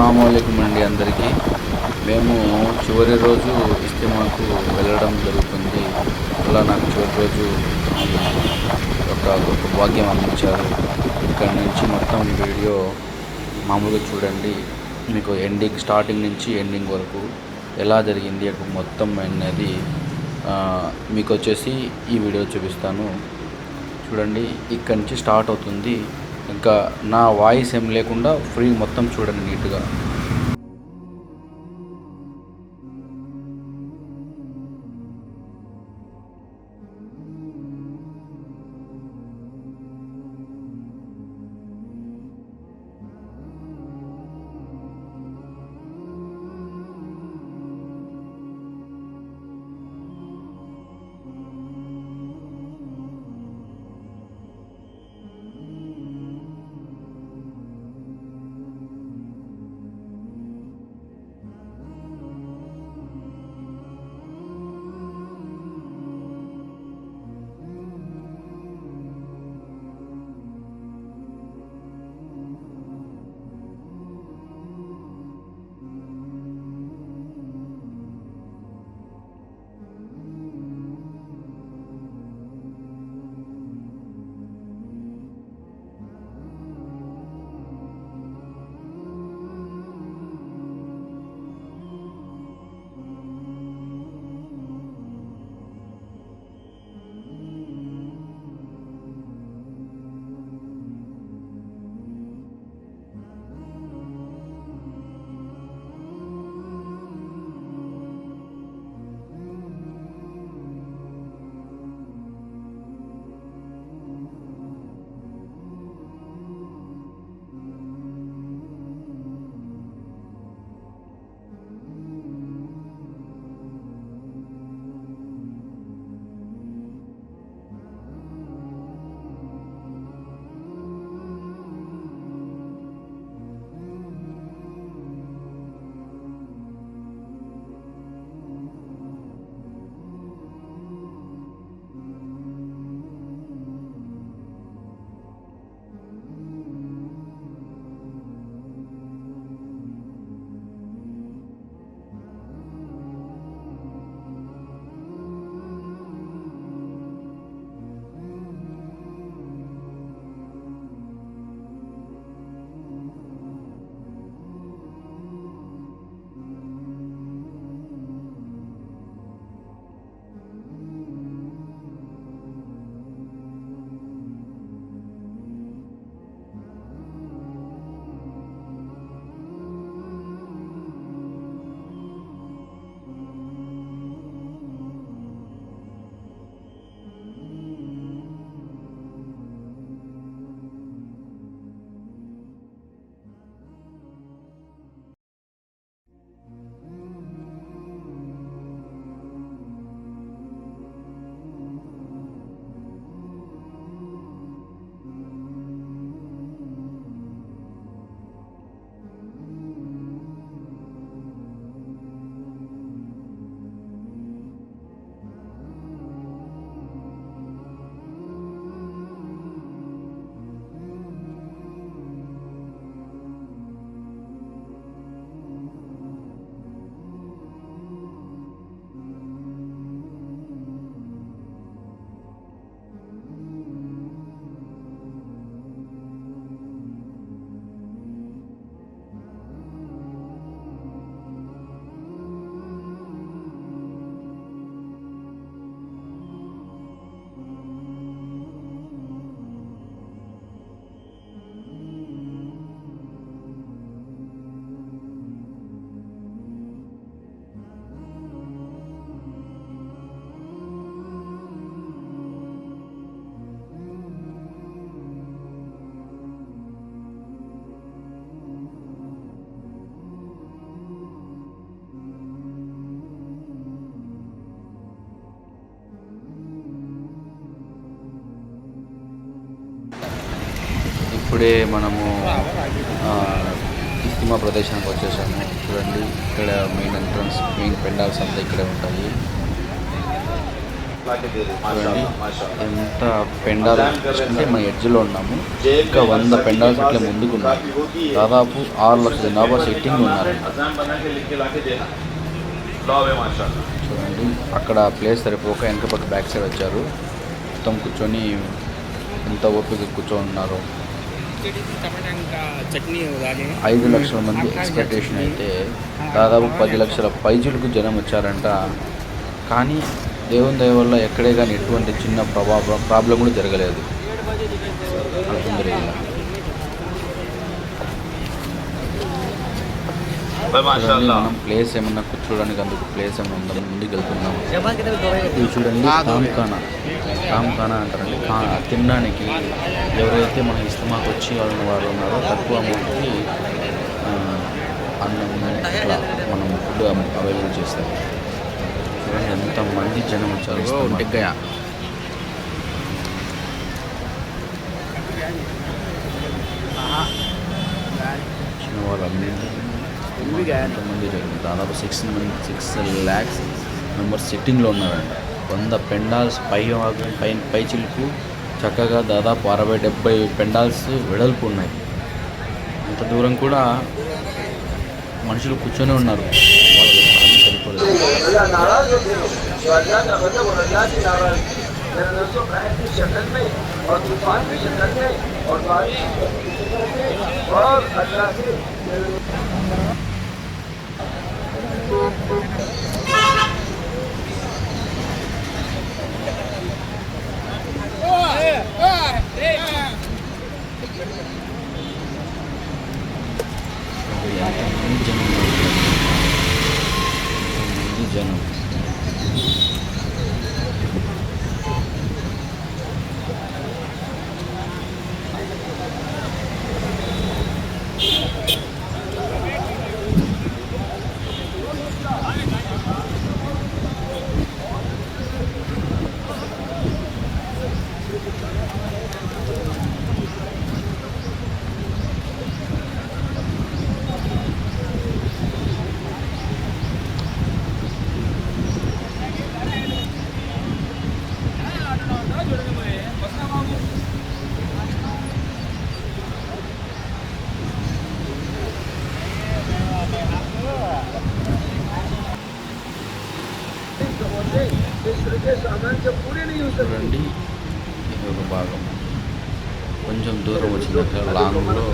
అస్సలాముఅలైకుం అండి అందరికీ. మేము చివరి రోజు ఇస్తిమాకు వెళ్ళడం జరుగుతుంది. అలా నాకు చివరి రోజు ఒక గొప్ప భాగ్యం అందించారు. ఇక్కడ నుంచి మొత్తం వీడియో మామూలుగా చూడండి. మీకు స్టార్టింగ్ నుంచి ఎండింగ్ వరకు ఎలా జరిగింది అక్కడ మొత్తం అనేది మీకు వచ్చేసి ఈ వీడియో చూపిస్తాను. చూడండి, ఇక్కడి నుంచి స్టార్ట్ అవుతుంది. ఇంకా నా వాయిస్ ఏం లేకుండా ఫ్రీ మొత్తం చూడండి నీట్గా. ఇప్పుడే మనము ఇస్తిమా ప్రదేశానికి వచ్చేసాము. చూడండి, ఇక్కడ మెయిన్ ఎంట్రన్స్, మెయిన్ పెండాల్స్ అంతా ఇక్కడే ఉంటాయి. చూడండి ఎంత పెండాలు అంటే మన ఎడ్జ్లో ఉన్నాము. ఇంకా 100 పెండాల్స్ ఇట్లా ముందుకు ఉన్నాయి. దాదాపు 6 లక్షల జనాభా సిట్టింగ్ ఉన్నారంట. చూడండి అక్కడ ప్లేస్ సరిపోక వెనక పక్క బ్యాక్ సైడ్ వచ్చారు. మొత్తం కూర్చొని ఎంత ఓపిక కూర్చొని ఉన్నారు. 5 లక్షల మంది ఎక్స్పెక్టేషన్ అయితే దాదాపు 10 లక్షల పైచులకు జనం వచ్చారంట. కానీ దేవుని దయ వల్ల ఎక్కడే కానీ ఎటువంటి చిన్న ప్రాబ్లం కూడా జరగలేదు. మనం ప్లేస్ ఏమన్నా కూర్చోడానికి అందుకు ప్లేస్ ఏమన్నా ఉందని ముందుకు వెళ్తున్నాము. ఇది చూడండి కామ్ఖానా అంటారండి. తినడానికి ఎవరైతే మన ఇస్తమాకు వచ్చి వాళ్ళు ఉన్నారో తక్కువ అమౌంట్కి అన్నం ఇట్లా మనం ఫుడ్ అవైలబుల్ చేస్తారు. చూడండి ఎంతమంది జనం వచ్చారు. టిక్కయ్య చిన్న వాళ్ళందరూ ఎంతమంది జరిగింది. దాదాపు 6 lakhs మెంబర్స్ సిట్టింగ్లో ఉన్నారంట. 100 పెండాల్స్ పై చిలుకు చక్కగా దాదాపు 60-70 పెండాల్స్ వెడల్పు ఉన్నాయి. అంత దూరం కూడా మనుషులు కూర్చొని ఉన్నారు. వాళ్ళకి సరిపోలేదు. జనం చూడండి ఇది ఒక భాగం. కొంచెం దూరం వచ్చిందంటే లాంగ్లో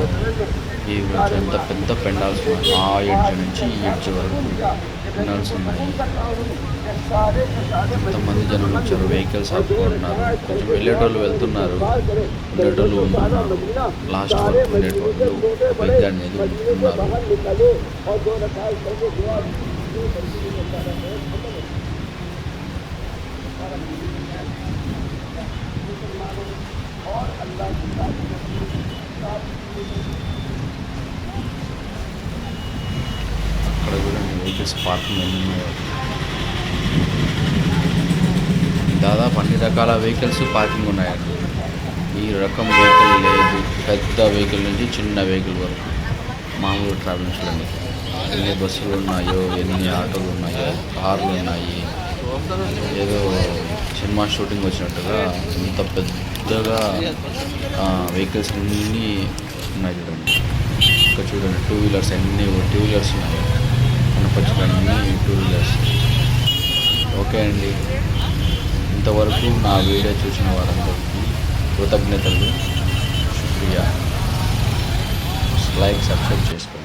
ఈ ఎంత పెద్ద పెండాల్స్ ఉన్నాయి. ఆ ఎడ్జ్ నుంచి ఈ ఎడ్జ్ వరకు పెండాల్స్ ఉన్నాయి. ఎంతమంది జనం వచ్చారు. వెహికల్స్ ఆపుకుంటున్నారు. కొంచెం వెళ్ళేటోళ్ళు వెళ్తున్నారు, ఉండేటోళ్ళు ఉంటున్నారు. లాస్ట్ వరకు ఉండేటోళ్ళు వైద్య అనేది ఉంటున్నారు. అక్కడ కూడా వెహికల్స్ పార్కింగ్ ఉన్నాయో. దాదాపు అన్ని రకాల వెహికల్స్ పార్కింగ్ ఉన్నాయండి. ఈ రకం వెహికల్ లేదు. పెద్ద వెహికల్ నుంచి చిన్న వెహికల్ వరకు మామూలు ట్రావెలింగ్స్లోని ఎన్ని బస్సులు ఉన్నాయో, ఎన్ని ఆటోలు ఉన్నాయో, కార్లు ఉన్నాయి. ఏదో సినిమా షూటింగ్ వచ్చినట్టుగా ఇంత పెద్దగా వెహికల్స్ అన్నీ ఉన్నాయి. చూడండి ఇక్కడ చూడండి 2 వీలర్స్ అన్నీ 2 వీలర్స్ ఉన్నాయి. కనపచ్చని 2 వీలర్స్. ఓకే అండి, ఇంతవరకు నా వీడియో చూసిన వారందరికీ కృతజ్ఞతలు. శుక్రియా. లైక్, సబ్స్క్రైబ్ చేసుకోండి.